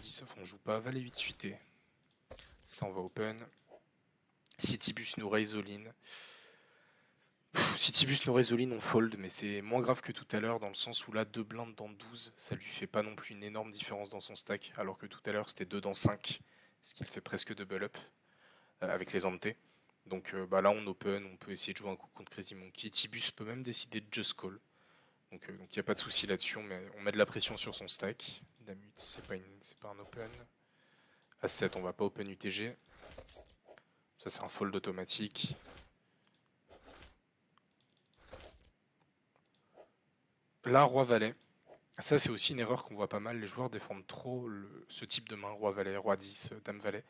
10 off, on joue pas. Valet 8 suité. Ça, on va open. Citybus nous raise all-in. Citybus nous raise all-in, on fold, mais c'est moins grave que tout à l'heure, dans le sens où là, 2 blindes dans 12, ça lui fait pas non plus une énorme différence dans son stack, alors que tout à l'heure, c'était 2 dans 5, ce qui le fait presque double up avec les ante. Donc bah là, on open, on peut essayer de jouer un coup contre Crazy Monkey. Tibus peut même décider de just call. Donc il n'y a pas de souci là-dessus, on met de la pression sur son stack. Dame 8, c'est pas un open. As7, on va pas open UTG. Ça, c'est un fold automatique. Là, Roi-Valet. Ça, c'est aussi une erreur qu'on voit pas mal. Les joueurs défendent trop ce type de main, Roi-Valet, Roi-10, Dame-Valet.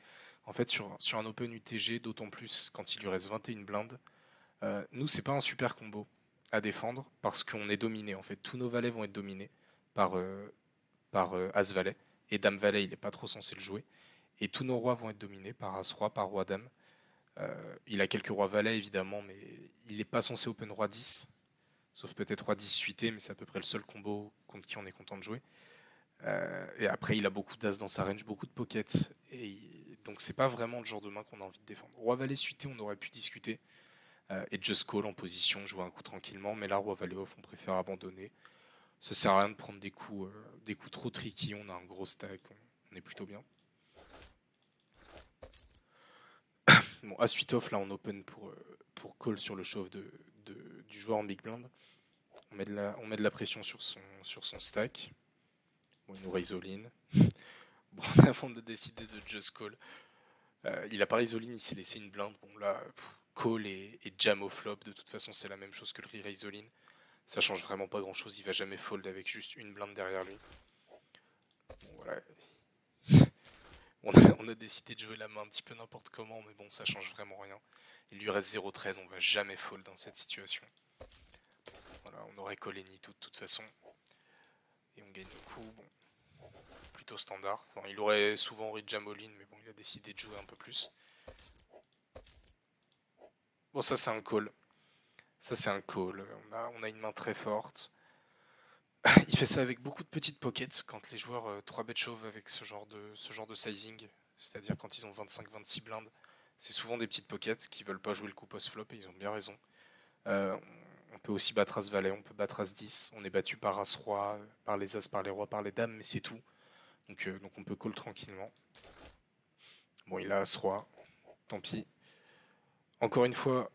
En fait, sur un Open UTG, d'autant plus quand il lui reste 21 blindes, nous, c'est pas un super combo à défendre parce qu'on est dominé. En fait, tous nos valets vont être dominés par As-Valet. Et Dame-Valet, il n'est pas trop censé le jouer. Et tous nos rois vont être dominés par As-Roi, par Roi-Dame. Il a quelques rois-valets, évidemment, mais il n'est pas censé Open Roi-10. Sauf peut-être Roi 10 suité, mais c'est à peu près le seul combo contre qui on est content de jouer. Et après, il a beaucoup d'as dans sa range, beaucoup de pockets. Donc, c'est pas vraiment le genre de main qu'on a envie de défendre. Roi Valet suité, on aurait pu discuter. Et just call en position, jouer un coup tranquillement. Mais là, Roi Valet off, on préfère abandonner. Ça sert à rien de prendre des coups trop tricky. On a un gros stack, on est plutôt bien. Bon, à suite off, là, on open pour call sur le shove du joueur en big blind. On met de la pression sur son stack. Bon, il nous raise all-in. Bon, avant de décider de just call, il a pas raise all-in, il s'est laissé une blinde. Bon, là, call et jam au flop, de toute façon, c'est la même chose que le re-raise all-in. Ça change vraiment pas grand-chose, il va jamais fold avec juste une blinde derrière lui. Bon, voilà. On a décidé de jouer la main un petit peu n'importe comment, mais bon, ça change vraiment rien. Il lui reste 0-13, on va jamais fold dans cette situation. Voilà, on aurait call any tout de toute façon. Et on gagne le coup, bon, plutôt standard. Enfin, il aurait souvent re-jam all-in, mais bon, il a décidé de jouer un peu plus. Bon, ça c'est un call. Ça c'est un call. On a une main très forte. Il fait ça avec beaucoup de petites pockets quand les joueurs 3 bet chauve avec ce genre de sizing. C'est-à-dire quand ils ont 25-26 blindes. C'est souvent des petites pockets qui veulent pas jouer le coup post-flop et ils ont bien raison. Euh, on peut aussi battre As-Valet, on peut battre As-10. On est battu par As-Roi, par les As, par les Rois, par les Dames, mais c'est tout. Donc on peut call tranquillement. Bon, il a As-Roi. Tant pis. Encore une fois,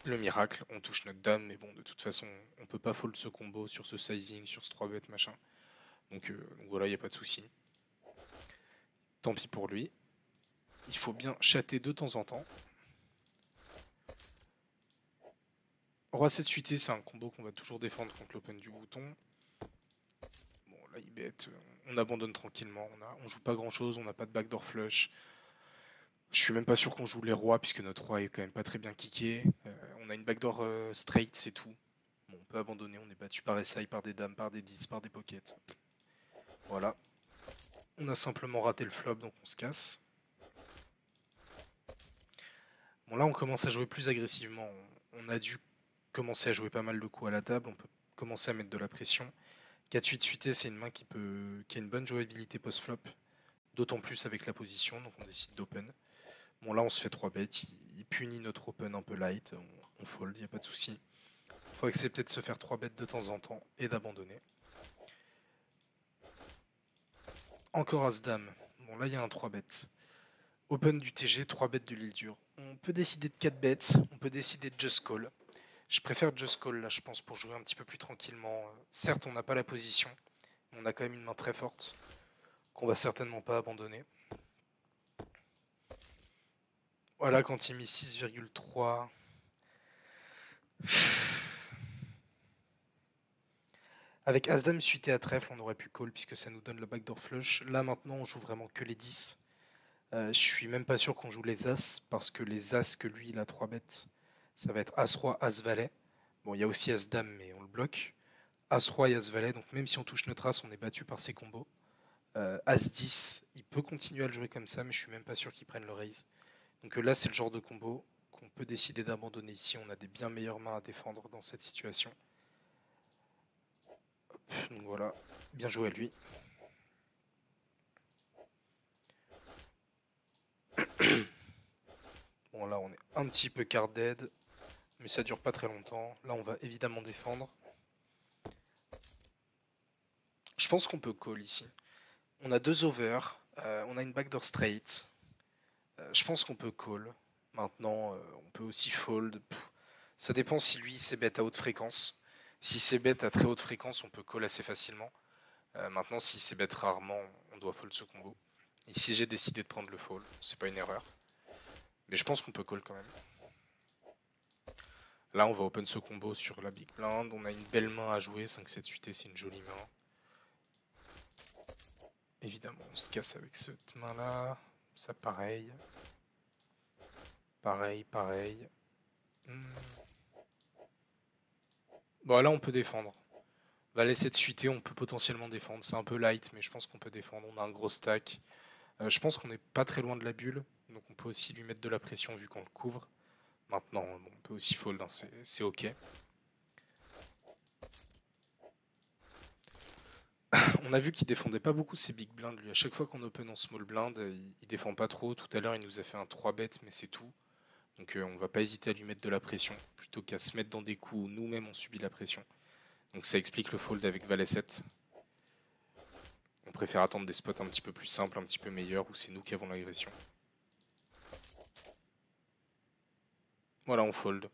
le miracle, on touche notre dame, mais bon, de toute façon, on peut pas fold ce combo sur ce sizing, sur ce 3 bet machin. Donc voilà, il n'y a pas de souci. Tant pis pour lui. Il faut bien chatter de temps en temps. Roi 7 suité, c'est un combo qu'on va toujours défendre contre l'open du bouton. Bon, là, il bet. On abandonne tranquillement. On joue pas grand chose, on n'a pas de backdoor flush. Je suis même pas sûr qu'on joue les rois, puisque notre roi est quand même pas très bien kické. On a une backdoor straight, c'est tout. Bon, on peut abandonner, on est battu par SI, par des dames, par des 10, par des pockets. Voilà. On a simplement raté le flop, donc on se casse. Bon, là, on commence à jouer plus agressivement. On a dû commencer à jouer pas mal de coups à la table. On peut commencer à mettre de la pression. 4-8 suité, c'est une main qui a une bonne jouabilité post-flop. D'autant plus avec la position, donc on décide d'open. Bon, là, on se fait 3 bêtes. Il punit notre open un peu light. On fold, il n'y a pas de souci. Il faut accepter de se faire 3 bêtes de temps en temps et d'abandonner. Encore As-Dame. Bon, là, il y a un 3 bêtes. Open du TG, 3 bêtes de l'île dure. On peut décider de 4 bêtes. On peut décider de just call. Je préfère just call, là, je pense, pour jouer un petit peu plus tranquillement. Certes, on n'a pas la position. Mais on a quand même une main très forte qu'on va certainement pas abandonner. Voilà, quand il met 6,3. Avec As-Dame suité à trèfle, on aurait pu call puisque ça nous donne le backdoor flush. Là maintenant, on joue vraiment que les 10. Je suis même pas sûr qu'on joue les As parce que les As que lui, il a 3 bêtes. Ça va être As-Roi, As-Valet. Bon, il y a aussi As-Dame, mais on le bloque. As-Roi et As-Valet, donc même si on touche notre As, on est battu par ces combos. As-10, il peut continuer à le jouer comme ça, mais je suis même pas sûr qu'il prenne le raise. Donc là, c'est le genre de combo qu'on peut décider d'abandonner ici. On a des bien meilleures mains à défendre dans cette situation. Donc voilà, bien joué à lui. Là, on est un petit peu card dead, mais ça dure pas très longtemps. Là, on va évidemment défendre. Je pense qu'on peut call ici. On a 2 over, on a une backdoor straight. Je pense qu'on peut call. Maintenant, on peut aussi fold. Ça dépend si lui c'est bet à haute fréquence. Si c'est bet à très haute fréquence, on peut call assez facilement. Maintenant, si c'est bet rarement, on doit fold ce combo. Ici, j'ai décidé de prendre le fold. C'est pas une erreur. Mais je pense qu'on peut call quand même. Là, on va open ce combo sur la big blind. On a une belle main à jouer. 5, 7, 8 et c'est une jolie main. Évidemment, on se casse avec cette main-là. Ça, pareil. Pareil. Bon, là, on peut défendre. On va laisser de suiter, on peut potentiellement défendre. C'est un peu light, mais je pense qu'on peut défendre. On a un gros stack. Je pense qu'on n'est pas très loin de la bulle. Donc, on peut aussi lui mettre de la pression vu qu'on le couvre. Maintenant, bon, on peut aussi fold, hein, c'est ok. On a vu qu'il défendait pas beaucoup ses big blinds. Lui, à chaque fois qu'on open en small blind, il défend pas trop. Tout à l'heure, il nous a fait un 3 bet, mais c'est tout. Donc on va pas hésiter à lui mettre de la pression, plutôt qu'à se mettre dans des coups où nous-mêmes on subit la pression. Donc ça explique le fold avec Valet 7. On préfère attendre des spots un petit peu plus simples, un petit peu meilleurs, où c'est nous qui avons l'agression. Voilà, on fold.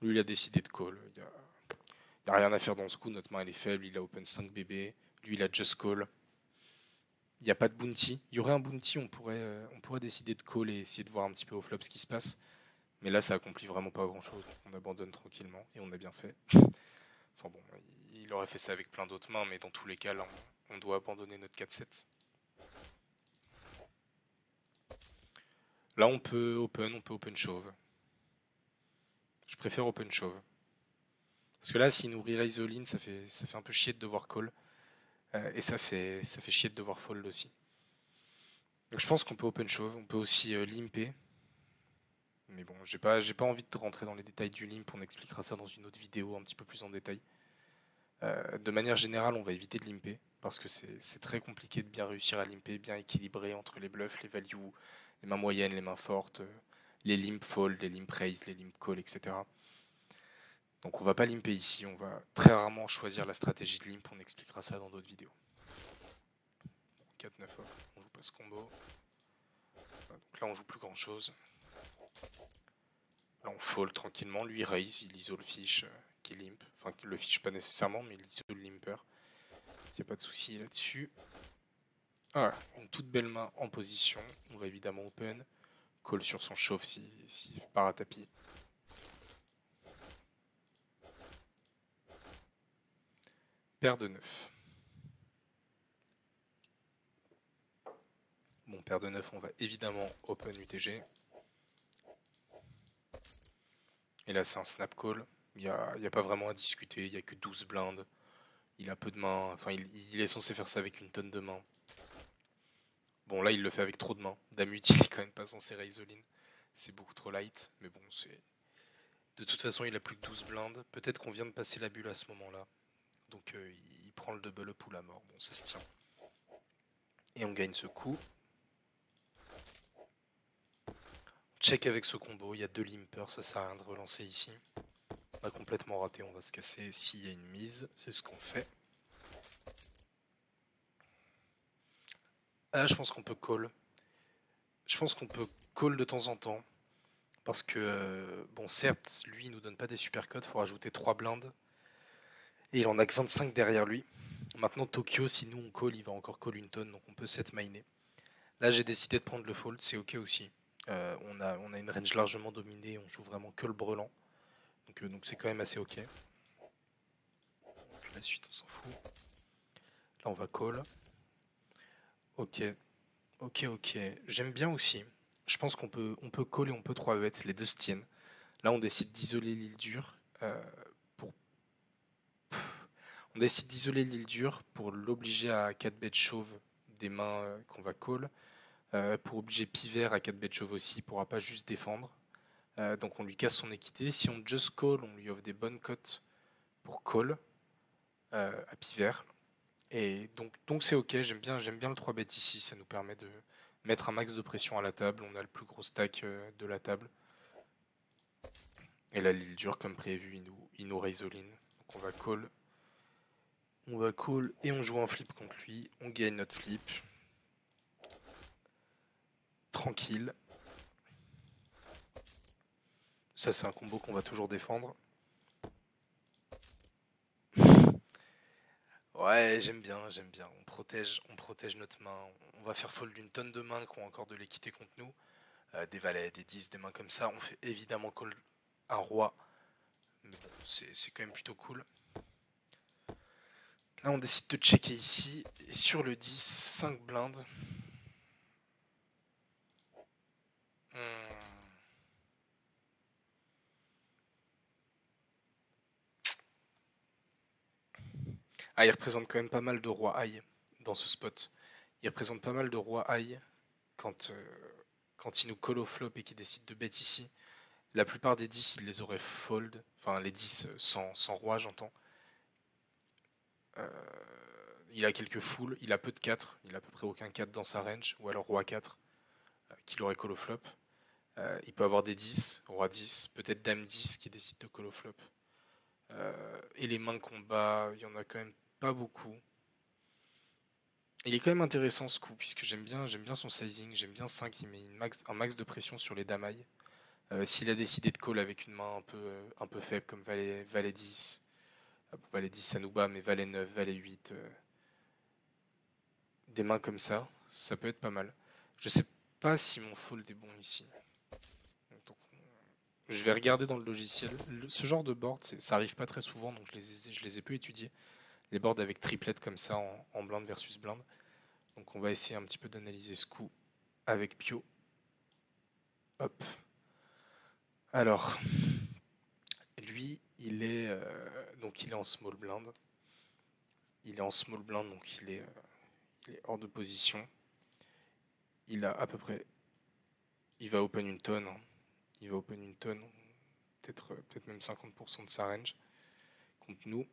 Lui, il a décidé de call. Il n'y a rien à faire dans ce coup, notre main elle est faible, il a open 5 bébés. Lui, il a just call. Il n'y a pas de bounty. Il y aurait un bounty, on pourrait décider de call et essayer de voir un petit peu au flop ce qui se passe. Mais là, ça accomplit vraiment pas grand-chose. On abandonne tranquillement et on a bien fait. Enfin bon, il aurait fait ça avec plein d'autres mains, mais dans tous les cas, là, on doit abandonner notre 4-7. Là, on peut open shove. Je préfère open shove. Parce que là, s'il nous re-raise all-in, ça fait un peu chier de devoir call. Et ça fait chier de devoir fold aussi. Donc je pense qu'on peut open shove. On peut aussi limper. Mais bon, j'ai pas envie de rentrer dans les détails du limp. On expliquera ça dans une autre vidéo un petit peu plus en détail. De manière générale, on va éviter de limper. Parce que c'est très compliqué de bien réussir à limper, bien équilibrer entre les bluffs, les values, les mains moyennes, les mains fortes, les limp fold, les limp raise, les limp call, etc. Donc on va pas limper ici, on va très rarement choisir la stratégie de limp, on expliquera ça dans d'autres vidéos. 4-9 off, on joue pas ce combo. Donc là on joue plus grand chose. Là on fold tranquillement, lui il raise, il isole le fiche qui limp. Enfin le fiche pas nécessairement mais il isole le limper. Il n'y a pas de souci là-dessus. Voilà, une toute belle main en position. On va évidemment open. Call sur son chauffe si part à tapis. Paire de 9. Bon, paire de 9, on va évidemment open UTG. Et là, c'est un snap call. Il n'y a pas vraiment à discuter. Il n'y a que 12 blindes. Il a peu de mains. Enfin, il est censé faire ça avec une tonne de mains. Bon, là, il le fait avec trop de mains. Dame utile, il est quand même pas censé raise all in. C'est beaucoup trop light. Mais bon, c'est... De toute façon, il a plus que 12 blindes. Peut-être qu'on vient de passer la bulle à ce moment-là. Donc, il prend le double up ou la mort. Bon, ça se tient. Et on gagne ce coup. Check avec ce combo, il y a 2 limpers, ça sert à rien de relancer ici. On a complètement raté, on va se casser s'il y a une mise, c'est ce qu'on fait. Ah, je pense qu'on peut call. Je pense qu'on peut call de temps en temps. Parce que, bon, certes, lui, il nous donne pas des super codes, il faut rajouter 3 blindes. Et il en a que 25 derrière lui. Maintenant, Tokyo, si nous on call, il va encore call une tonne, donc on peut set miner. Là, j'ai décidé de prendre le fold, c'est ok aussi. On a une range largement dominée, on joue vraiment que le brelan. Donc c'est quand même assez ok. Puis la suite, on s'en fout. Là, on va call. Ok. J'aime bien aussi. Je pense qu'on peut call et on peut 3 bet, les deux se tiennent. Là, on décide d'isoler l'île dure. On décide d'isoler l'île dure pour l'obliger à 4 bet chauve des mains qu'on va call. Pour obliger pivert à 4 bet chauve aussi, il ne pourra pas juste défendre. Donc on lui casse son équité. Si on just call, on lui offre des bonnes cotes pour call à pivert. Et donc c'est ok, j'aime bien le 3 bet ici, ça nous permet de mettre un max de pression à la table, on a le plus gros stack de la table. Et là, l'île dure comme prévu, il nous raise all in. Donc on va call. On va call et on joue un flip contre lui. On gagne notre flip. Tranquille. Ça, c'est un combo qu'on va toujours défendre. Ouais, j'aime bien, j'aime bien. On protège notre main. On va faire fold d'une tonne de mains qui ont encore de l'équité contre nous. Des valets, des 10, des mains comme ça. On fait évidemment call un roi. Mais bon, c'est quand même plutôt cool. Là, on décide de checker ici. Et sur le 10, 5 blindes. Hmm. Ah, il représente quand même pas mal de rois high dans ce spot. Il représente pas mal de rois high quand, quand il nous call au flop et qu'il décide de bet ici. La plupart des 10, il les aurait fold. Enfin, les 10 sans roi, j'entends. Il a quelques foules, il a peu de 4, il a à peu près aucun 4 dans sa range, ou alors roi 4, qu'il aurait call au flop. Il peut avoir des 10, roi 10, peut-être dame 10 qui décide de call au flop. Et les mains de combat, il y en a quand même pas beaucoup. Il est quand même intéressant ce coup, puisque j'aime bien son sizing, j'aime bien 5, il met un max de pression sur les dames high. S'il a décidé de call avec une main un peu faible comme valet 10, valet 10 ça nous bat, mais valet 9, valet 8, des mains comme ça peut être pas mal. Je sais pas si mon fold est bon ici. Donc, je vais regarder dans le logiciel. Ce genre de board, ça arrive pas très souvent, donc je les ai peu étudiés. Les boards avec triplet comme ça en blind versus blind. Donc on va essayer un petit peu d'analyser ce coup avec Pio. Hop. Alors, lui, donc il est en small blind. Il est en small blind, donc il est hors de position. Il a à peu près, il va open une tonne. Hein. Il va open une tonne, peut-être même 50% de sa range contre nous.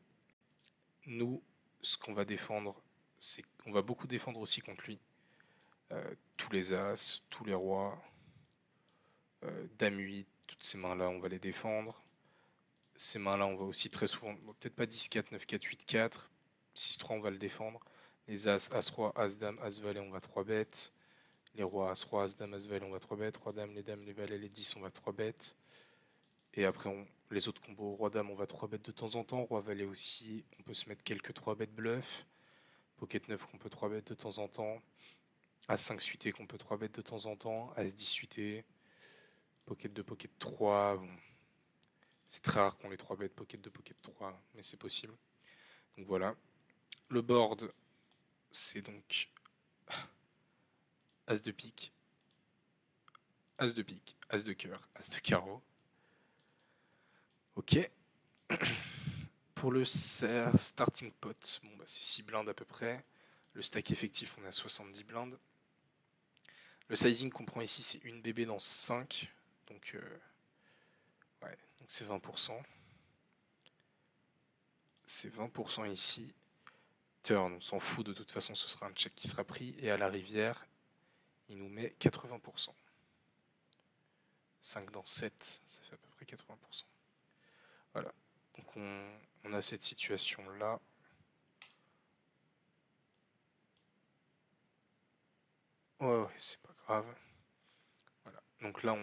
Nous, ce qu'on va défendre, c'est qu'on va beaucoup défendre aussi contre lui. Tous les as, tous les rois, dame 8, toutes ces mains-là, on va les défendre. Ces mains-là, on va aussi très souvent, peut-être pas 10, 4, 9, 4, 8, 4. 6, 3, on va le défendre. Les as, as, roi, as, dame, as, valet, on va 3 bêtes. Les rois, as, roi, as, dame, as, valet, on va 3 bêtes. Roi, dame, les valets, les 10, on va 3 bêtes. Et après, les autres combos, roi, dame, on va 3 bêtes de temps en temps. Roi, valet aussi, on peut se mettre quelques 3 bêtes bluff. Pocket 9 qu'on peut 3 bêtes de temps en temps. As 5 suité qu'on peut 3 bêtes de temps en temps. As 10 suité. Pocket 2, pocket 3. Bon. C'est très rare qu'on les 3 bêtes pocket 2, pocket 3, mais c'est possible. Donc voilà. Le board, c'est donc As de pique, As de pique, As de cœur, As de carreau. Ok. Pour le starting pot, bon, bah, c'est 6 blindes à peu près. Le stack effectif, on a 70 blindes. Le sizing qu'on prend ici, c'est une BB dans 5. Donc, ouais, donc c'est 20%. C'est 20% ici. Turn, on s'en fout, de toute façon, ce sera un check qui sera pris. Et à la rivière, il nous met 80%. 5 dans 7, ça fait à peu près 80%. Voilà. Donc on a cette situation-là. Ouais, c'est pas grave. Voilà. Donc là,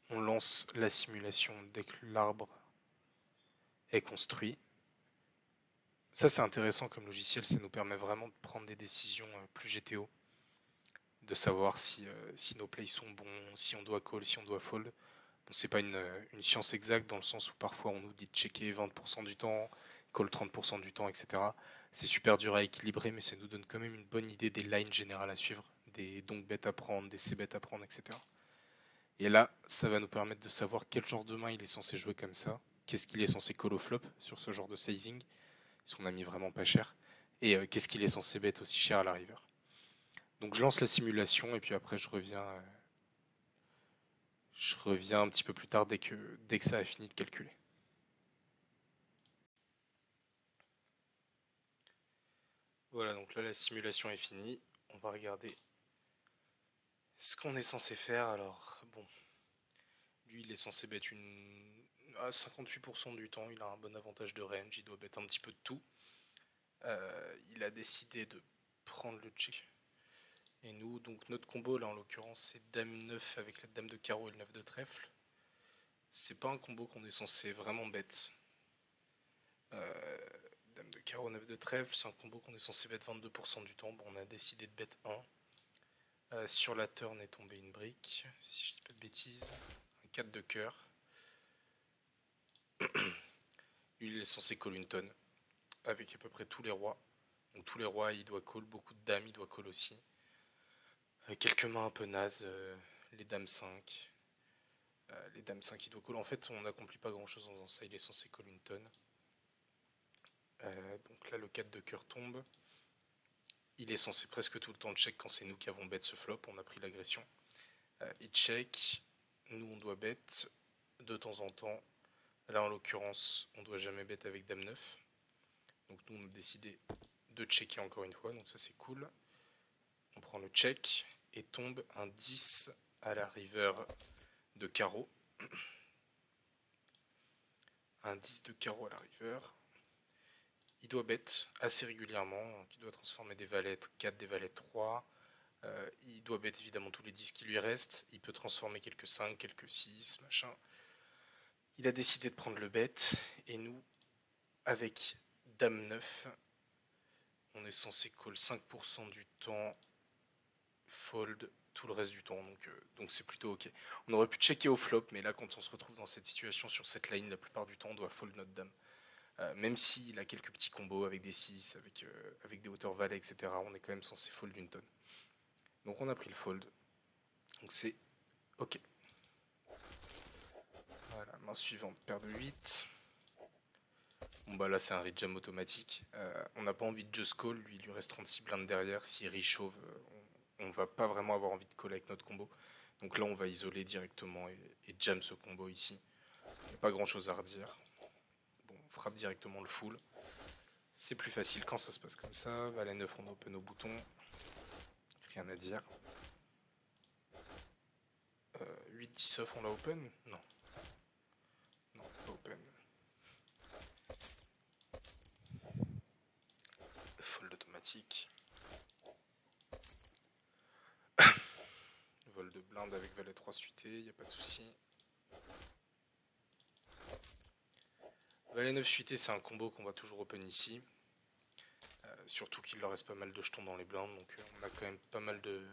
on lance la simulation dès que l'arbre est construit. Ça, c'est intéressant comme logiciel. Ça nous permet vraiment de prendre des décisions plus GTO. De savoir si nos plays sont bons, si on doit call, si on doit fold. Bon, c'est pas une science exacte dans le sens où parfois on nous dit de checker 20% du temps, call 30% du temps, etc. C'est super dur à équilibrer, mais ça nous donne quand même une bonne idée des lines générales à suivre, des donc bêtes à prendre, des c bêtes à prendre, etc. Et là, ça va nous permettre de savoir quel genre de main il est censé jouer comme ça, qu'est-ce qu'il est censé call au flop sur ce genre de sizing, si on a mis vraiment pas cher, et qu'est-ce qu'il est censé bet aussi cher à la river. Donc je lance la simulation et puis après je reviens un petit peu plus tard dès que ça a fini de calculer. Voilà, donc là la simulation est finie. On va regarder ce qu'on est censé faire. Alors, bon, Lui, il est censé bet à 58% du temps, il a un bon avantage de range, il doit bet un petit peu de tout. Il a décidé de prendre le check. Et nous, donc notre combo là en l'occurrence, c'est Dame 9 avec la Dame de carreau et le 9 de trèfle. C'est pas un combo qu'on est censé vraiment bet. Dame de carreau, 9 de trèfle, c'est un combo qu'on est censé bet 22% du temps. Bon, on a décidé de bet 1. Sur la turn est tombée une brique, si je dis pas de bêtises. Un 4 de cœur. Lui, il est censé call une tonne. Avec à peu près tous les rois. Donc tous les rois, il doit call. Beaucoup de dames, il doit call aussi. Quelques mains un peu nazes. Les dames 5. Les dames 5, il doit call. En fait, on n'accomplit pas grand chose en faisant ça. Il est censé call une tonne. Donc là, le 4 de cœur tombe. Il est censé presque tout le temps check quand c'est nous qui avons bet ce flop. On a pris l'agression. Il check. Nous, on doit bet de temps en temps. Là, en l'occurrence, on doit jamais bet avec Dame 9. Donc nous, on a décidé de checker encore une fois. Donc ça, c'est cool. On prend le check et tombe un 10 à la river de carreau. Un 10 de carreau à la river. Il doit bet assez régulièrement. Donc il doit transformer des valets 4, des valets 3. Il doit bet évidemment tous les 10 qui lui restent. Il peut transformer quelques 5, quelques 6, machin. Il a décidé de prendre le bet. Et nous, avec Dame 9, on est censé call 5% du temps, fold tout le reste du temps. Donc c'est plutôt ok. On aurait pu checker au flop, mais là, quand on se retrouve dans cette situation sur cette line, la plupart du temps, on doit fold notre Dame. Même s'il a quelques petits combos avec des 6, avec des hauteurs valets, etc., on est quand même censé fold une tonne. Donc on a pris le fold. Donc c'est ok. Voilà, main suivante, paire de 8. Bon bah là c'est un rejam automatique. On n'a pas envie de just call, lui il lui reste 36 blindes derrière. S'il rechauve, on va pas vraiment avoir envie de call avec notre combo. Donc là on va isoler directement et jam ce combo ici. Il n'y a pas grand chose à redire. Bon, on frappe directement le full. C'est plus facile quand ça se passe comme ça. Valet 9, on open au bouton. Rien à dire. 8-10 off, on l'a open? Non. Non, pas open. Fold automatique. Vol de blinde avec valet 3 suité, il n'y a pas de souci. Valet 9 suité, c'est un combo qu'on va toujours open ici. Surtout qu'il leur reste pas mal de jetons dans les blindes, donc on a quand même pas mal de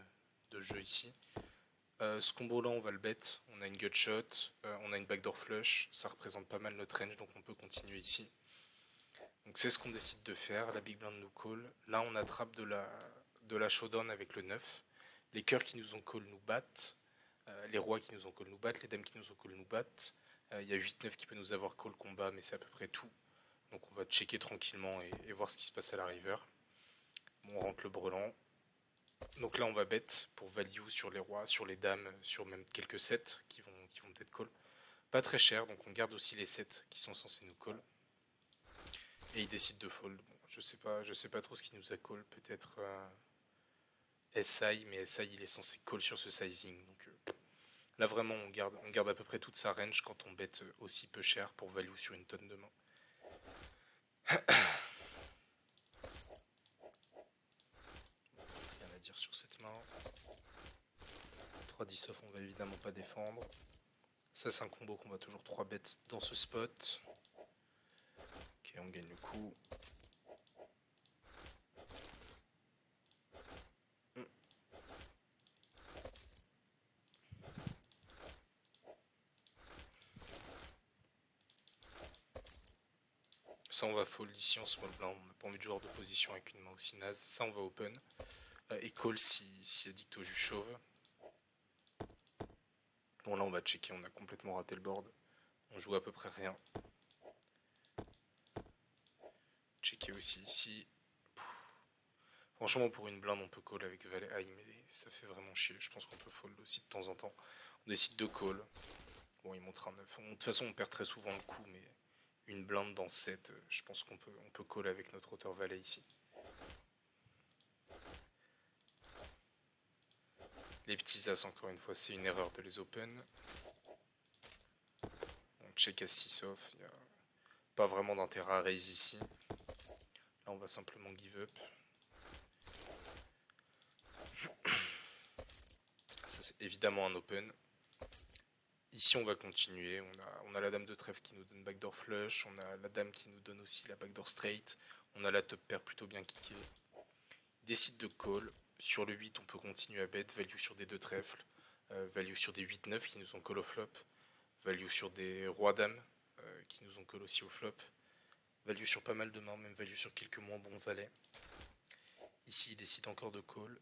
jeux ici. Ce combo là on va le bet, on a une gut shot, on a une backdoor flush, ça représente pas mal notre range donc on peut continuer ici. Donc c'est ce qu'on décide de faire, la big blind nous call. Là on attrape de la showdown avec le 9. Les cœurs qui nous ont call nous battent, les rois qui nous ont call nous battent, les dames qui nous ont call nous battent. Il y a 8-9 qui peut nous avoir call combat mais c'est à peu près tout. Donc on va checker tranquillement et voir ce qui se passe à la river. Bon, on rentre le brelan. Donc là on va bet pour value sur les rois, sur les dames, sur même quelques 7 qui vont peut-être call. Pas très cher, donc on garde aussi les 7 qui sont censés nous call. Et il décide de fold. Bon, je sais pas trop ce qu'il nous a call, peut-être SI, mais SI il est censé call sur ce sizing. Donc là vraiment on garde à peu près toute sa range quand on bet aussi peu cher pour value sur une tonne de main. Rien à dire sur cette main. 3-10 off, on va évidemment pas défendre. Ça c'est un combo qu'on va toujours 3 bets dans ce spot. Ok, on gagne le coup. Ça on va fold ici en small blind, on n'a pas envie de jouer de position avec une main aussi naze. Ça on va open. Et call si addict au jus chauve. Bon là on va checker, on a complètement raté le board. On joue à peu près rien. Checker aussi ici. Franchement pour une blinde on peut call avec valet high mais ça fait vraiment chier. Je pense qu'on peut fold aussi de temps en temps. On décide de call. Bon il montre un 9. De toute façon on perd très souvent le coup mais une blinde dans 7, je pense qu'on peut call avec notre hauteur valet ici. Les petits as encore une fois c'est une erreur de les open. check à 6 off. Il n'y a pas vraiment d'intérêt à raise ici. Là, on va simplement give up. Ça, c'est évidemment un open. Ici, on va continuer. On a la dame de trèfle qui nous donne backdoor flush. On a la dame qui nous donne aussi la backdoor straight. On a la top pair plutôt bien kickée. Il décide de call. Sur le 8, on peut continuer à bet. Value sur des deux trèfles. Value sur des 8-9 qui nous ont call au flop. Value sur des rois-dames qui nous ont call aussi au flop. Value sur pas mal de mains, même value sur quelques moins bons valets. Ici, il décide encore de call.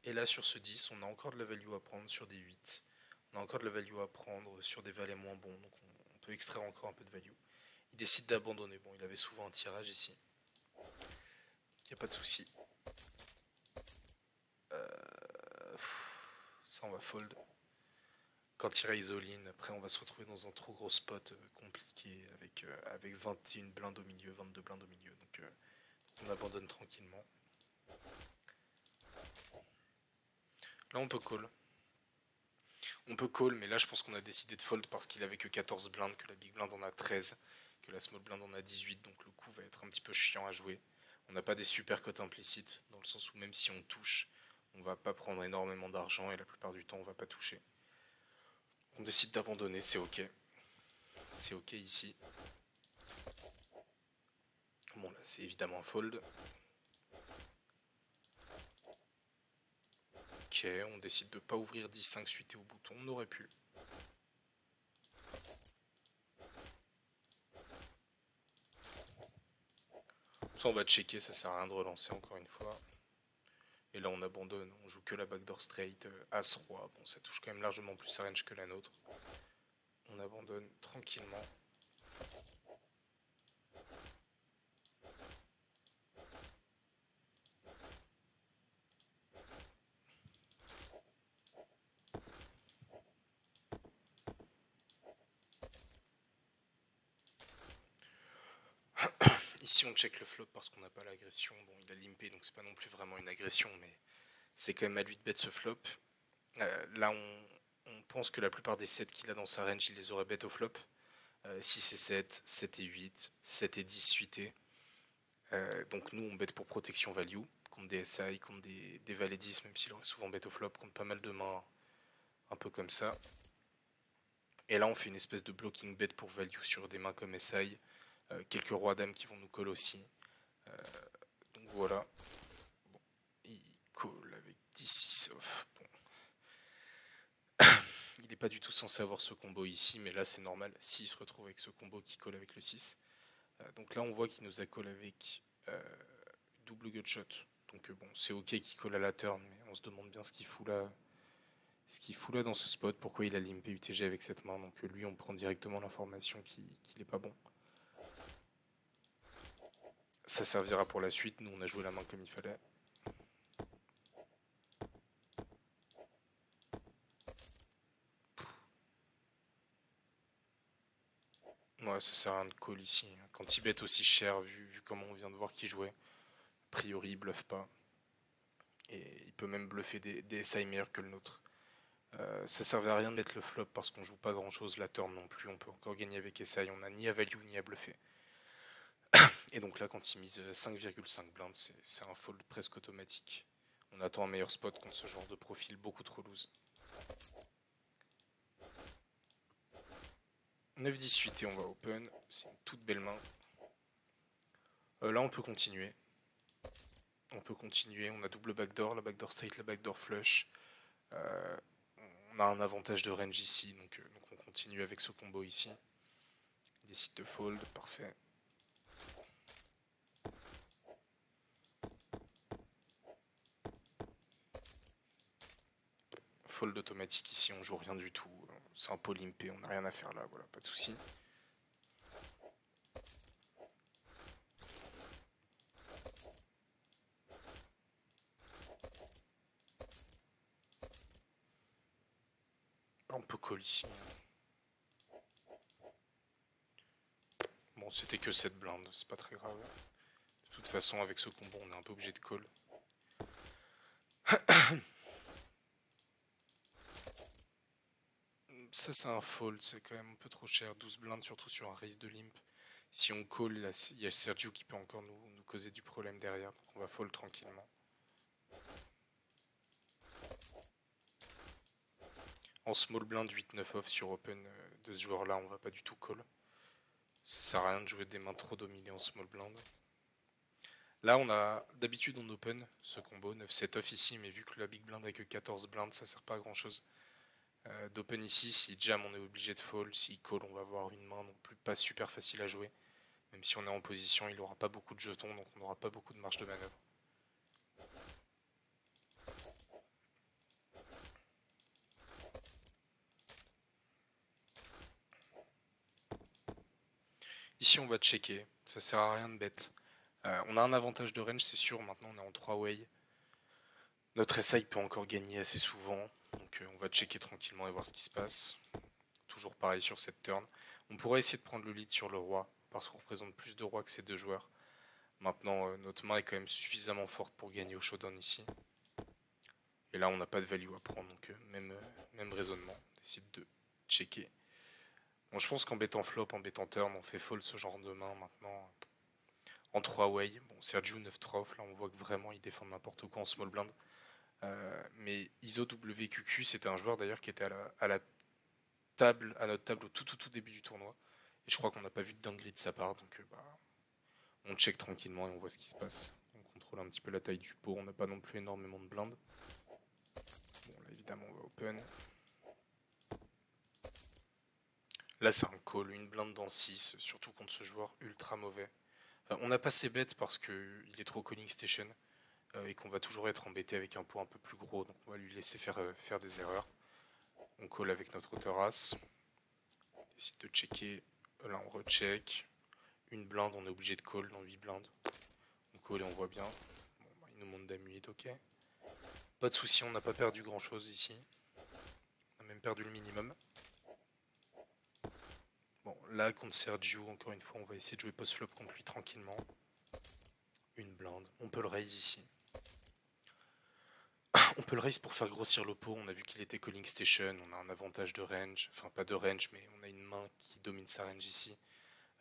Et là, sur ce 10, on a encore de la value à prendre sur des 8. On a encore de la value à prendre sur des valets moins bons. Donc on peut extraire encore un peu de value. Il décide d'abandonner. Bon, il avait souvent un tirage ici. Il n'y a pas de souci. Ça, on va fold. Quand il raise all-in, après on va se retrouver dans un trop gros spot compliqué avec 21 blindes au milieu, 22 blindes au milieu. Donc on abandonne tranquillement. Là on peut call. On peut call, mais là je pense qu'on a décidé de fold parce qu'il avait que 14 blindes, que la big blind en a 13, que la small blind en a 18, donc le coup va être un petit peu chiant à jouer. On n'a pas des super cotes implicites, dans le sens où même si on touche, on va pas prendre énormément d'argent et la plupart du temps on va pas toucher. On décide d'abandonner, c'est ok. C'est ok ici. Bon là c'est évidemment un fold. Ok, on décide de ne pas ouvrir 10-5 suité au bouton, on aurait pu. Ça on va checker, ça sert à rien de relancer encore une fois. Et là on abandonne, on joue que la backdoor straight, As-Roi, bon ça touche quand même largement plus sa range que la nôtre. On abandonne tranquillement. Ici on check le flop parce qu'on n'a pas l'agression. Bon il a limpé donc c'est pas non plus vraiment une agression, mais c'est quand même à lui de bet ce flop. Là on pense que la plupart des sets qu'il a dans sa range il les aurait bet au flop. 6 et 7, 7 et 8, 7 et 10 suités. Donc nous on bet pour protection value, contre des SI, contre des valets 10, même s'il aurait souvent bet au flop, contre pas mal de mains un peu comme ça. Et là on fait une espèce de blocking bet pour value sur des mains comme SI, quelques rois dames qui vont nous call aussi. Donc voilà. Bon, il call avec 10-6 off. Bon. Il n'est pas du tout censé avoir ce combo ici, mais là c'est normal s'il se retrouve avec ce combo qui colle avec le 6. Donc là on voit qu'il nous a call avec double gutshot. Donc bon, c'est ok qu'il colle à la turn, mais on se demande bien ce qu'il fout là. Ce qu'il fout là dans ce spot, pourquoi il a limpé UTG avec cette main. Donc lui on prend directement l'information qu'il n'est pas bon. Ça servira pour la suite, nous on a joué la main comme il fallait. Ouais, ça sert à rien de call ici. Quand il bet aussi cher, vu comment on vient de voir qu'il jouait, a priori il bluffe pas. Et il peut même bluffer des SI meilleurs que le nôtre. Ça servait à rien de mettre le flop parce qu'on joue pas grand chose la turn non plus. On peut encore gagner avec SI, on a ni à value ni à bluffer. Et donc là, quand il mise 5,5 blindes, c'est un fold presque automatique. On attend un meilleur spot contre ce genre de profil beaucoup trop loose. 9-18 et on va open. C'est une toute belle main. Là, on peut continuer. On peut continuer. On a double backdoor, la backdoor straight, la backdoor flush. On a un avantage de range ici, donc on continue avec ce combo ici. Il décide de fold, parfait. Fold automatique ici, on joue rien du tout. C'est un pot limpé, on n'a rien à faire là, voilà, pas de souci. On peut call ici. Bon, c'était que 7 blindes, c'est pas très grave. De toute façon, avec ce combo, on est un peu obligé de call. Ça c'est un fold, c'est quand même un peu trop cher. 12 blindes, surtout sur un raise de limp. Si on call, il y a Sergio qui peut encore nous causer du problème derrière. Donc on va fold tranquillement. En small blind 8-9 off sur open de ce joueur là, on va pas du tout call. Ça sert à rien de jouer des mains trop dominées en small blind. Là on a d'habitude on open ce combo 9-7 off ici, mais vu que la big blind a que 14 blindes, ça sert pas à grand chose. D'open ici, si jam on est obligé de fold, si call on va avoir une main non plus pas super facile à jouer. Même si on est en position, il n'aura pas beaucoup de jetons, donc on n'aura pas beaucoup de marge de manœuvre. Ici on va checker, ça sert à rien de bet. On a un avantage de range, c'est sûr, maintenant on est en 3 way. Notre SI peut encore gagner assez souvent, donc on va checker tranquillement et voir ce qui se passe. Toujours pareil sur cette turn. On pourrait essayer de prendre le lead sur le roi, parce qu'on représente plus de rois que ces deux joueurs. Maintenant, notre main est quand même suffisamment forte pour gagner au showdown ici. Et là, on n'a pas de value à prendre, donc même raisonnement. On décide de checker. Bon, je pense qu'en bettant flop, en bettant turn, on fait fold ce genre de main maintenant. En 3 way, bon, Sergio 9-3 off, là on voit que vraiment il défend n'importe quoi en small blind. Mais ISO WQQ, c'était un joueur d'ailleurs qui était à la table, à notre table au tout début du tournoi. Et je crois qu'on n'a pas vu de dinguerie de sa part, donc on check tranquillement et on voit ce qui se passe. On contrôle un petit peu la taille du pot, on n'a pas non plus énormément de blindes. Bon là évidemment on va open. Là c'est un call, une blinde dans 6, surtout contre ce joueur ultra mauvais. On a passé bête parce qu'il est trop calling station et qu'on va toujours être embêté avec un pot un peu plus gros, donc on va lui laisser faire des erreurs. On call avec notre terrasse. On décide de checker, là on recheck. Une blinde, on est obligé de call dans 8 blindes. On call et on voit bien. Bon, bah, il nous montre dame 8, ok. Pas de souci, on n'a pas perdu grand chose ici. On a même perdu le minimum. Bon, là contre Sergio, encore une fois, on va essayer de jouer post-flop contre lui tranquillement. Une blinde. On peut le raise ici. On peut le raise pour faire grossir le pot. On a vu qu'il était calling station. On a un avantage de range. Enfin, pas de range, mais on a une main qui domine sa range ici.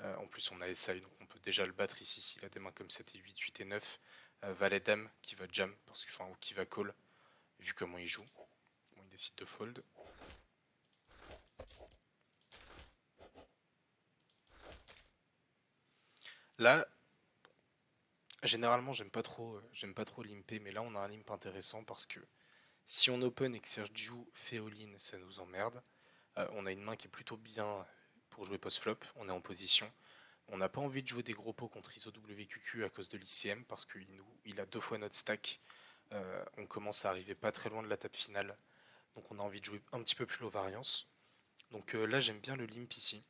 En plus, on a SI, donc on peut déjà le battre ici s'il a des mains comme 7 et 8, 8 et 9. Valet dame qui va jam, parce que, enfin, ou qui va call, vu comment il joue. Bon, il décide de fold. Là, généralement, j'aime pas trop limper, mais là, on a un limp intéressant parce que si on open et que Sergio fait all-in, ça nous emmerde. On a une main qui est plutôt bien pour jouer post-flop, on est en position. On n'a pas envie de jouer des gros pots contre ISO WQQ à cause de l'ICM parce qu'il a 2 fois notre stack. On commence à arriver pas très loin de la table finale, donc on a envie de jouer un petit peu plus low variance. Donc là, j'aime bien le limp ici.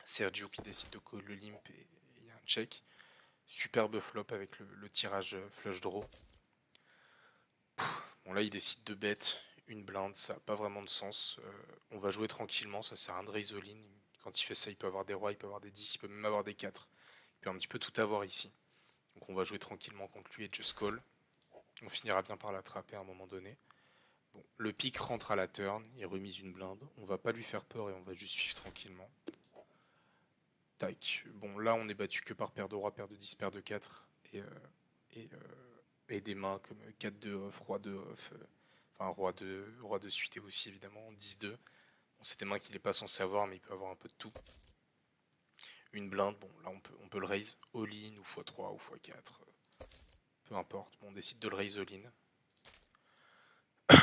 Sergio qui décide de call le limp et il y a un check. Superbe flop avec le tirage flush draw. Bon là il décide de bet une blinde, ça n'a pas vraiment de sens. On va jouer tranquillement, ça sert à rien de raise all in. Quand il fait ça, il peut avoir des rois, il peut avoir des 10, il peut même avoir des 4. Il peut un petit peu tout avoir ici. Donc on va jouer tranquillement contre lui et just call. On finira bien par l'attraper à un moment donné. Bon, le pic rentre à la turn, il remise une blinde. On va pas lui faire peur et on va juste suivre tranquillement. Tac. Bon là on est battu que par paire de rois, paire de 10, paire de 4. Et des mains comme 4-2 off, roi-2 off. Enfin roi de suite et aussi évidemment 10-2. Bon, c'est des mains qu'il n'est pas censé avoir mais il peut avoir un peu de tout. Une blinde, bon là on peut le raise all-in ou x3 ou x4. Peu importe, bon, on décide de le raise all-in. De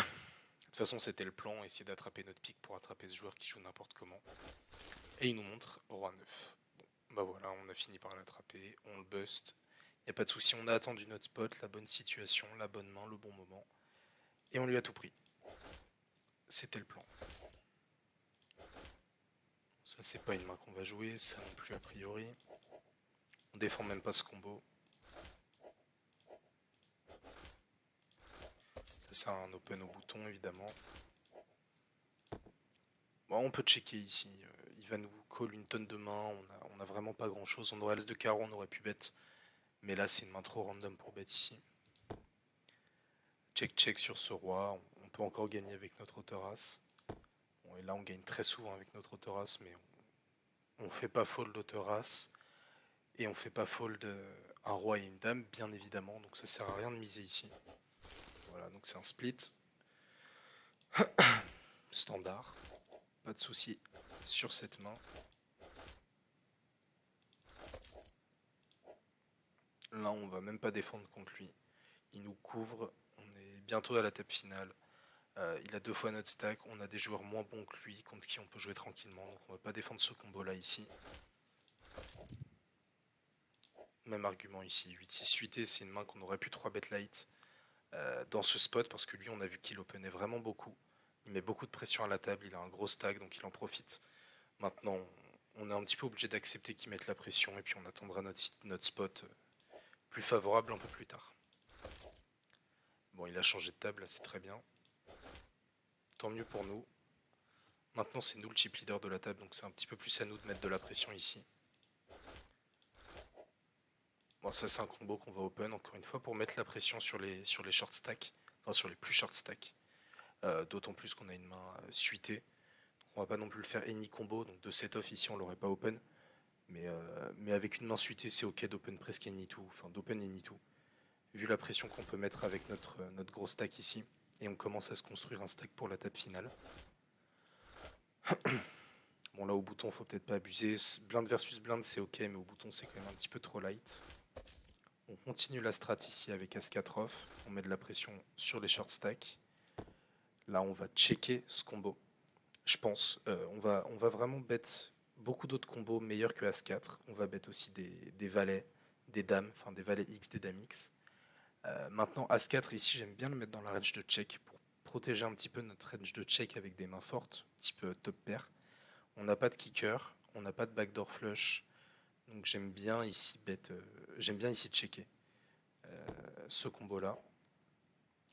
toute façon c'était le plan, essayer d'attraper notre pic pour attraper ce joueur qui joue n'importe comment. Et il nous montre roi 9. Bon, bah voilà, on a fini par l'attraper, on le bust. Il n'y a pas de souci, on a attendu notre spot, la bonne situation, la bonne main, le bon moment. Et on lui a tout pris. C'était le plan. Ça c'est pas une main qu'on va jouer, ça non plus a priori. On défend même pas ce combo. Ça c'est un open au bouton évidemment. Bon, on peut checker ici. Il va nous call une tonne de mains, on a vraiment pas grand chose. On aurait as de carreau, on aurait pu bet. Mais là c'est une main trop random pour bet ici. Check check sur ce roi, on peut encore gagner avec notre terrasse. Bon, Bon, et là, on gagne très souvent avec notre autoras, mais on fait pas fold autoras et on fait pas fold un roi et une dame, bien évidemment. Donc ça sert à rien de miser ici. Voilà, donc c'est un split standard. Pas de souci sur cette main. Là, on va même pas défendre contre lui. Il nous couvre. On est bientôt à la table finale. Il a 2 fois notre stack. On a des joueurs moins bons que lui, contre qui on peut jouer tranquillement. Donc on va pas défendre ce combo-là ici. Même argument ici. 8-6 suité, c'est une main qu'on aurait pu 3 bet light dans ce spot, parce que lui, on a vu qu'il openait vraiment beaucoup. Il met beaucoup de pression à la table. Il a un gros stack, donc il en profite. Maintenant, on est un petit peu obligé d'accepter qu'il mette la pression, et puis on attendra notre spot plus favorable un peu plus tard. Bon, il a changé de table, là, c'est très bien. Tant mieux pour nous. Maintenant, c'est nous le chip leader de la table, donc c'est un petit peu plus à nous de mettre de la pression ici. Bon, ça c'est un combo qu'on va open, encore une fois, pour mettre la pression sur les short stacks, enfin sur les plus short stacks. D'autant plus qu'on a une main suitée. Donc on va pas non plus le faire any combo, donc de set off ici on l'aurait pas open. Mais avec une main suitée, c'est ok d'open presque any tout, enfin d'open any tout. Vu la pression qu'on peut mettre avec notre gros stack ici. Et on commence à se construire un stack pour la table finale. Bon, là au bouton, faut peut-être pas abuser. Blind versus blind, c'est ok, mais au bouton, c'est quand même un petit peu trop light. On continue la strat ici avec As-4 off. On met de la pression sur les short stacks. Là, on va checker ce combo. Je pense. On va vraiment bet beaucoup d'autres combos meilleurs que As-4. On va bet aussi des valets, des dames, enfin des valets X, des dames X. Maintenant, As-4, ici, j'aime bien le mettre dans la range de check pour protéger un petit peu notre range de check avec des mains fortes, type top pair. On n'a pas de kicker, on n'a pas de backdoor flush, donc j'aime bien ici checker ce combo-là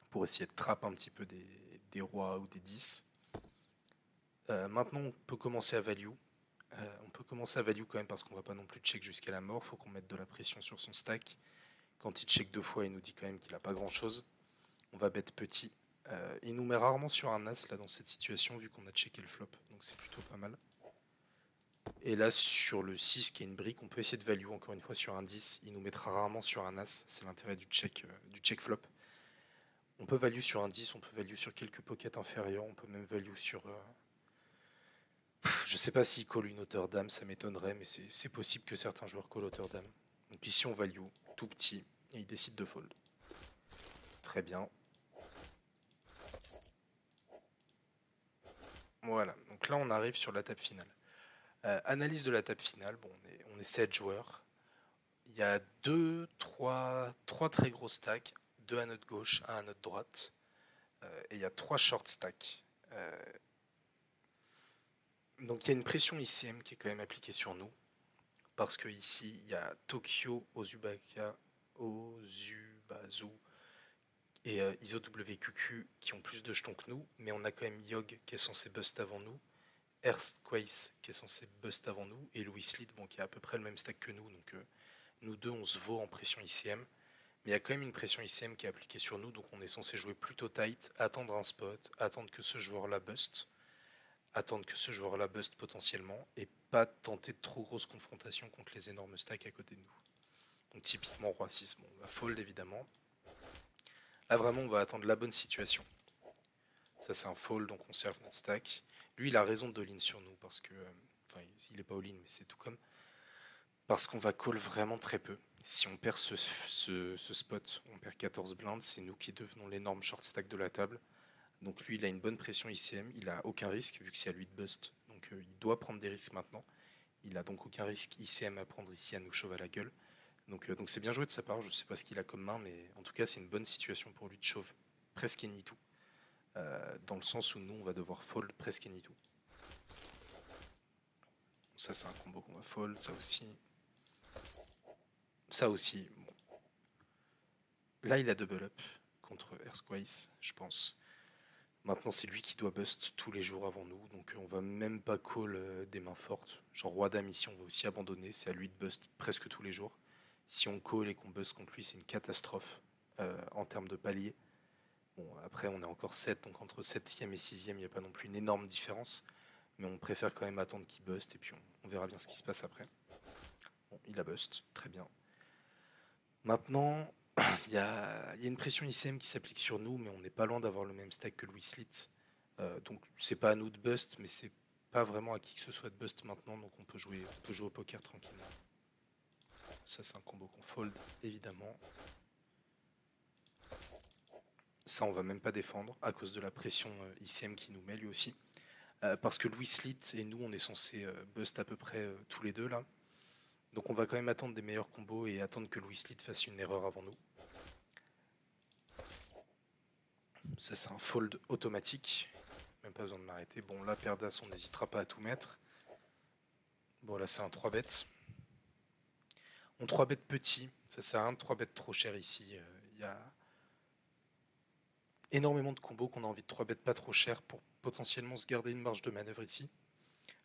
pour essayer de trap un petit peu des rois ou des 10. Maintenant, on peut commencer à value. On peut commencer à value quand même parce qu'on va pas non plus check jusqu'à la mort. Il faut qu'on mette de la pression sur son stack. Quand il check 2 fois, il nous dit quand même qu'il n'a pas grand chose. On va bet petit. Il nous met rarement sur un as là dans cette situation vu qu'on a checké le flop. Donc c'est plutôt pas mal. Et là sur le 6 qui est une brique, on peut essayer de value encore une fois sur un 10. Il nous mettra rarement sur un as. C'est l'intérêt du check flop. On peut value sur un 10, on peut value sur quelques pockets inférieurs, on peut même value sur... Je sais pas s'il call une hauteur dame, ça m'étonnerait, mais c'est possible que certains joueurs call hauteur dame. Donc ici on value tout petit et il décide de fold. Très bien. Voilà, donc là on arrive sur la table finale. Analyse de la table finale, bon, on est 7 joueurs. Il y a 3 très gros stacks, 2 à notre gauche, 1 à notre droite. Et il y a 3 short stacks. Donc il y a une pression ICM qui est quand même appliquée sur nous. Parce que ici, il y a Tokyo, Ozubaka, Ozubazu et IsoWQQ qui ont plus de jetons que nous. Mais on a quand même Yog qui est censé bust avant nous. Earthquakes qui est censé bust avant nous. Et Louis Lead, bon, qui a à peu près le même stack que nous. Donc nous deux, on se vaut en pression ICM. Mais il y a quand même une pression ICM qui est appliquée sur nous. Donc on est censé jouer plutôt tight, attendre un spot, attendre que ce joueur-là bust. Attendre que ce joueur-là bust potentiellement et pas tenter de trop grosses confrontations contre les énormes stacks à côté de nous. Donc typiquement roi 6, bon, on va fold évidemment. Là vraiment on va attendre la bonne situation. Ça c'est un fold, donc on serve notre stack. Lui il a raison de all-in sur nous parce que... Enfin il est pas all-in mais c'est tout comme. Parce qu'on va call vraiment très peu. Si on perd ce spot, on perd 14 blindes, c'est nous qui devenons l'énorme short stack de la table. Donc lui, il a une bonne pression ICM, il a aucun risque vu que c'est à lui de bust. Donc il doit prendre des risques maintenant. Il a donc aucun risque ICM à prendre ici à nous chauve à la gueule. Donc c'est bien joué de sa part, je ne sais pas ce qu'il a comme main, mais en tout cas c'est une bonne situation pour lui de chauve presque any tout. Dans le sens où nous on va devoir fold presque any tout. Ça c'est un combo qu'on va fold, ça aussi. Ça aussi, bon. Là il a double up contre Earthquakes, je pense. Maintenant, c'est lui qui doit bust tous les jours avant nous, donc on va même pas call des mains fortes. Genre roi dame ici, on va aussi abandonner, c'est à lui de bust presque tous les jours. Si on call et qu'on bust contre lui, c'est une catastrophe en termes de palier. Bon, après, on est encore 7, donc entre 7e et 6e, il n'y a pas non plus une énorme différence. Mais on préfère quand même attendre qu'il bust, et puis on verra bien ce qui se passe après. Bon, il a bust, très bien. Maintenant, il y a une pression ICM qui s'applique sur nous, mais on n'est pas loin d'avoir le même stack que Louis Slit. Donc c'est pas à nous de bust, mais c'est pas vraiment à qui que ce soit de bust maintenant, donc on peut jouer au poker tranquillement. Ça c'est un combo qu'on fold, évidemment. Ça on va même pas défendre, à cause de la pression ICM qui nous met lui aussi. Parce que Louis Slit et nous, on est censé bust à peu près tous les deux là. Donc on va quand même attendre des meilleurs combos et attendre que Louis Slit fasse une erreur avant nous. Ça c'est un fold automatique. Même pas besoin de m'arrêter. Bon là, Perdas, on n'hésitera pas à tout mettre. Bon là c'est un 3-bet. On 3-bet petit. Ça sert à rien de 3-bet trop cher ici. Il y a énormément de combos qu'on a envie de 3-bet pas trop cher pour potentiellement se garder une marge de manœuvre ici.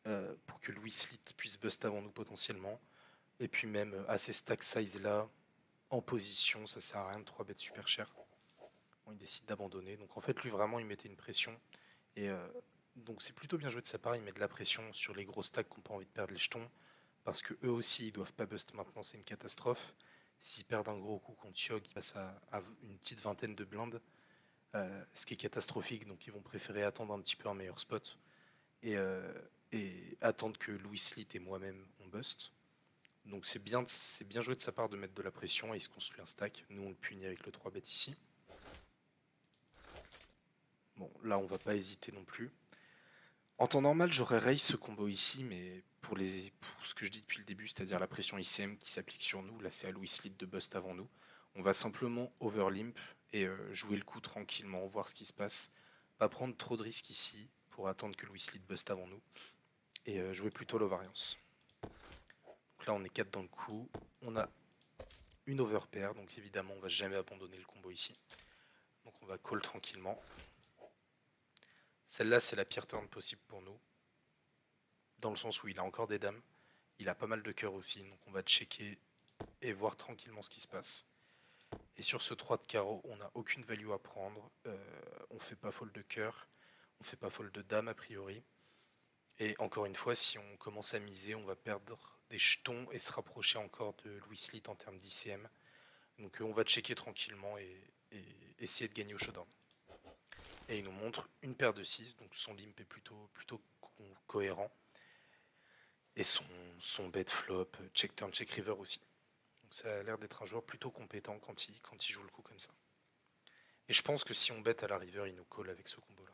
Pour que Louis Slit puisse bust avant nous potentiellement. Et puis même à ces stack size là, en position, ça sert à rien de 3-bet super cher. Bon, il décide d'abandonner. Donc en fait lui vraiment il mettait une pression. Et donc c'est plutôt bien joué de sa part, il met de la pression sur les gros stacks qui n'ont pas envie de perdre les jetons. Parce que eux aussi ils doivent pas bust maintenant, c'est une catastrophe. S'ils perdent un gros coup contre Yogg, ils passent à une petite vingtaine de blindes. Ce qui est catastrophique, donc ils vont préférer attendre un petit peu un meilleur spot. Et, attendre que Louis Slit et moi-même on bust. Donc c'est bien joué de sa part de mettre de la pression et il se construit un stack. Nous on le punit avec le 3-bet ici. Bon là on va pas hésiter non plus. En temps normal j'aurais raise ce combo ici, mais pour ce que je dis depuis le début, c'est-à-dire la pression ICM qui s'applique sur nous, là c'est à Louis Slit de bust avant nous. On va simplement overlimp et jouer le coup tranquillement, voir ce qui se passe. Pas prendre trop de risques ici pour attendre que Louis Slit bust avant nous. Et jouer plutôt l'ovariance. Donc là on est 4 dans le coup. On a une overpair, donc évidemment on va jamais abandonner le combo ici. Donc on va call tranquillement. Celle-là c'est la pire turn possible pour nous. Dans le sens où il a encore des dames. Il a pas mal de cœurs aussi, donc on va checker et voir tranquillement ce qui se passe. Et sur ce 3 de carreau, on n'a aucune value à prendre. On fait pas fold de cœur, on fait pas fold de dame a priori. Et encore une fois, si on commence à miser, on va perdre des jetons et se rapprocher encore de Louis Slit en termes d'ICM. Donc on va checker tranquillement et essayer de gagner au showdown. Et il nous montre une paire de 6, donc son limp est plutôt cohérent. Et son bet flop, check turn, check river aussi. Donc ça a l'air d'être un joueur plutôt compétent quand il joue le coup comme ça. Et je pense que si on bet à la river, il nous colle avec ce combo là.